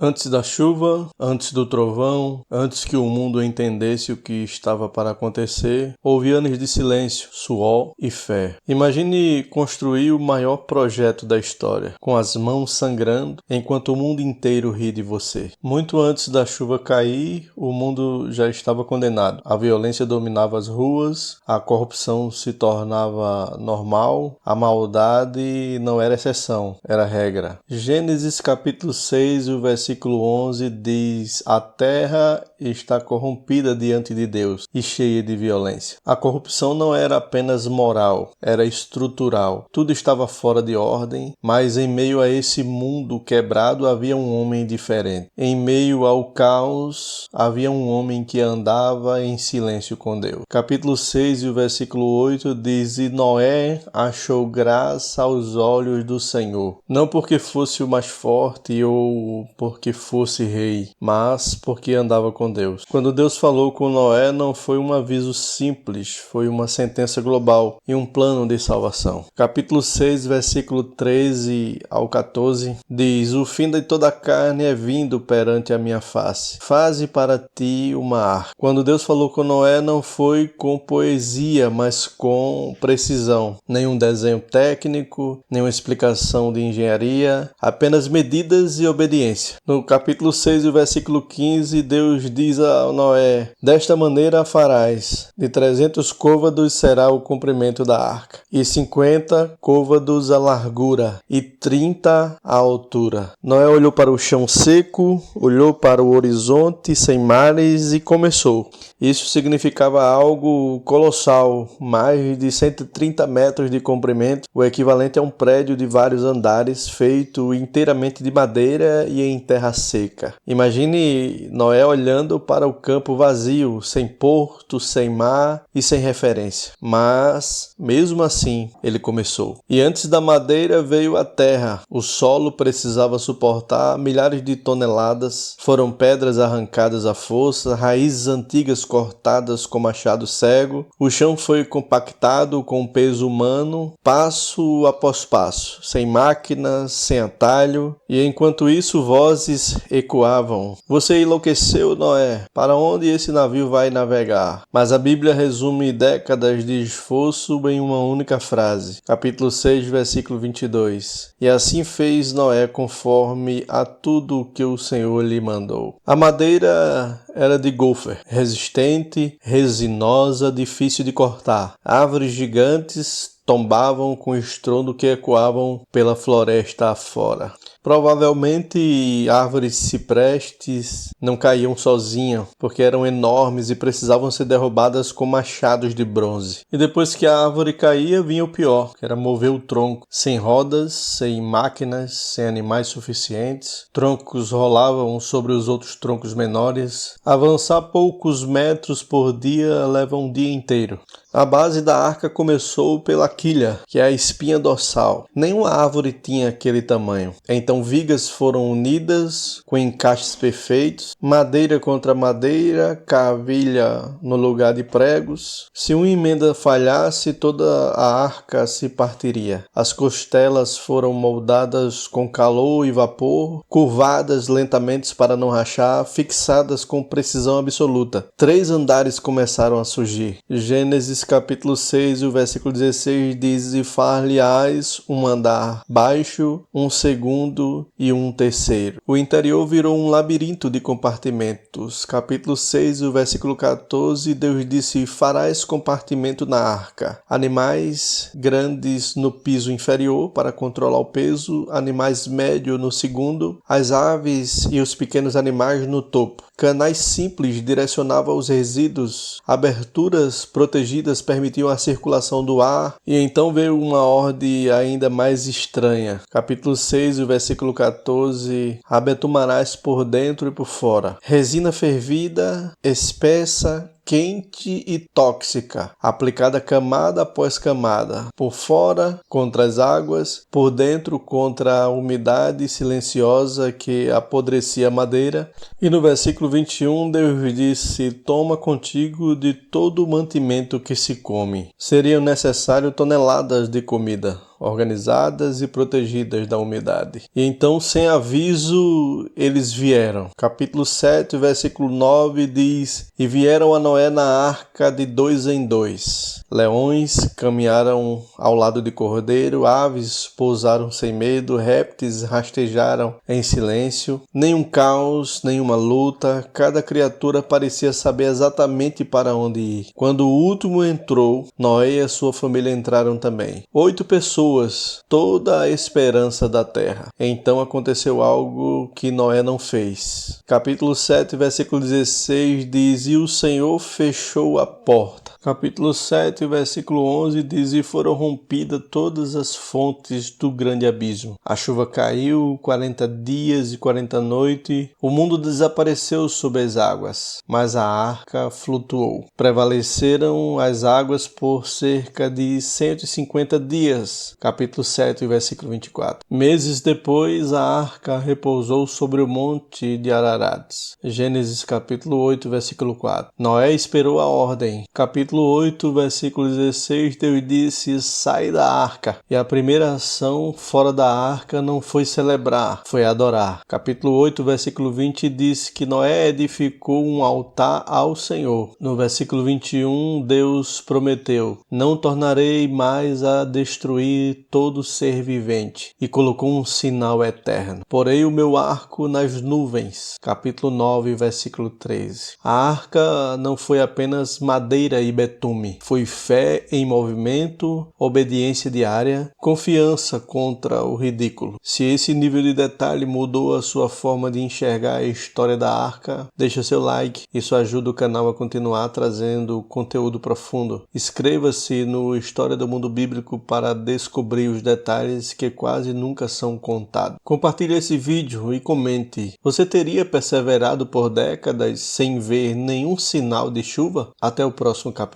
Antes da chuva, antes do trovão, antes que o mundo entendesse o que estava para acontecer, houve anos de silêncio, suor e fé. Imagine construir o maior projeto da história, com as mãos sangrando, enquanto o mundo inteiro ri de você. Muito antes da chuva cair, o mundo já estava condenado. A violência dominava as ruas, a corrupção se tornava normal, a maldade não era exceção, era regra. Gênesis capítulo 6, o versículo 11 diz: a terra está corrompida diante de Deus e cheia de violência. A corrupção não era apenas moral, era estrutural. Tudo estava fora de ordem, mas em meio a esse mundo quebrado havia um homem diferente. Em meio ao caos havia um homem que andava em silêncio com Deus. Capítulo 6 e o versículo 8 diz: e Noé achou graça aos olhos do Senhor, não porque fosse o mais forte ou porque fosse rei, mas porque andava com Deus. Quando Deus falou com Noé, não foi um aviso simples, foi uma sentença global e um plano de salvação. Capítulo 6, versículo 13 ao 14 diz: o fim de toda a carne é vindo perante a minha face. Faze para ti uma arca. Quando Deus falou com Noé, não foi com poesia, mas com precisão. Nenhum desenho técnico, nenhuma explicação de engenharia, apenas medidas e obediência. No capítulo 6, o versículo 15, Deus diz a Noé: desta maneira farás, de 300 côvados será o comprimento da arca, e 50 côvados a largura, e 30 a altura. Noé olhou para o chão seco, olhou para o horizonte sem mares e começou. Isso significava algo colossal, mais de 130 metros de comprimento, o equivalente a um prédio de vários andares, feito inteiramente de madeira e em terra seca. Imagine Noé olhando para o campo vazio, sem porto, sem mar e sem referência. Mas, mesmo assim, ele começou. E antes da madeira veio a terra. O solo precisava suportar milhares de toneladas. Foram pedras arrancadas à força, raízes antigas cortadas com machado cego. O chão foi compactado com peso humano, passo após passo, sem máquinas, sem atalho. E enquanto isso, vozes ecoavam: você enlouqueceu, Noé? Para onde esse navio vai navegar? Mas a Bíblia resume décadas de esforço em uma única frase. Capítulo 6, versículo 22. E assim fez Noé conforme a tudo que o Senhor lhe mandou. A madeira era de gopher, resistente, resinosa, difícil de cortar. Árvores gigantes tombavam com estrondo que ecoavam pela floresta afora. Provavelmente árvores ciprestes não caíam sozinhas, porque eram enormes e precisavam ser derrubadas com machados de bronze. E depois que a árvore caía, vinha o pior, que era mover o tronco. Sem rodas, sem máquinas, sem animais suficientes. Troncos rolavam sobre os outros troncos menores. Avançar poucos metros por dia leva um dia inteiro. A base da arca começou pela quilha, que é a espinha dorsal. Nenhuma árvore tinha aquele tamanho. Então vigas foram unidas com encaixes perfeitos, madeira contra madeira, cavilha no lugar de pregos. Se uma emenda falhasse, toda a arca se partiria. As costelas foram moldadas com calor e vapor, curvadas lentamente para não rachar, fixadas com precisão absoluta. 3 andares começaram a surgir. Gênesis capítulo 6, o versículo 16 diz: e far-lhe-ás um andar baixo, um segundo e um terceiro. O interior virou um labirinto de compartimentos. Capítulo 6, o versículo 14, Deus disse: farás compartimento na arca. Animais grandes no piso inferior para controlar o peso, animais médios no segundo, as aves e os pequenos animais no topo. Canais simples direcionavam os resíduos, aberturas protegidas permitiam a circulação do ar, e então veio uma ordem ainda mais estranha. Capítulo 6, o versículo 14, abetumarás por dentro e por fora. Resina fervida, espessa, quente e tóxica, aplicada camada após camada, por fora contra as águas, por dentro contra a umidade silenciosa que apodrecia a madeira. E no versículo 21, Deus disse: toma contigo de todo o mantimento que se come. Seriam necessárias toneladas de comida. organizadas e protegidas da umidade. E então, sem aviso, eles vieram. Capítulo 7, versículo 9 diz: E vieram a Noé na arca de 2 em 2. Leões caminharam ao lado de cordeiro, aves pousaram sem medo, répteis rastejaram em silêncio. Nenhum caos, nenhuma luta, cada criatura parecia saber exatamente para onde ir. Quando o último entrou, Noé e a sua família entraram também. 8 pessoas, toda a esperança da terra. Então aconteceu algo que Noé não fez. Capítulo 7, versículo 16 diz: E o Senhor fechou a porta. Capítulo 7, versículo 11 diz: E foram rompidas todas as fontes do grande abismo. A chuva caiu 40 dias e 40 noites. O mundo desapareceu sob as águas, mas a arca flutuou. Prevaleceram as águas por cerca de 150 dias. Capítulo 7, versículo 24. Meses depois, a arca repousou sobre o monte de Ararat. Gênesis capítulo 8, versículo 4. Noé esperou a ordem. Capítulo 8, versículo 16, Deus disse: sai da arca. E a primeira ação fora da arca não foi celebrar, foi adorar. Capítulo 8, versículo 20 diz que Noé edificou um altar ao Senhor. No versículo 21, Deus prometeu: não tornarei mais a destruir todo ser vivente. E colocou um sinal eterno. Porei o meu arco nas nuvens. Capítulo 9, versículo 13. A arca não foi apenas madeira e betume. Foi fé em movimento, obediência diária, confiança contra o ridículo. Se esse nível de detalhe mudou a sua forma de enxergar a história da arca, deixa seu like. Isso ajuda o canal a continuar trazendo conteúdo profundo. Inscreva-se no História do Mundo Bíblico para descobrir os detalhes que quase nunca são contados. Compartilhe esse vídeo e comente. Você teria perseverado por décadas sem ver nenhum sinal de chuva? Até o próximo capítulo.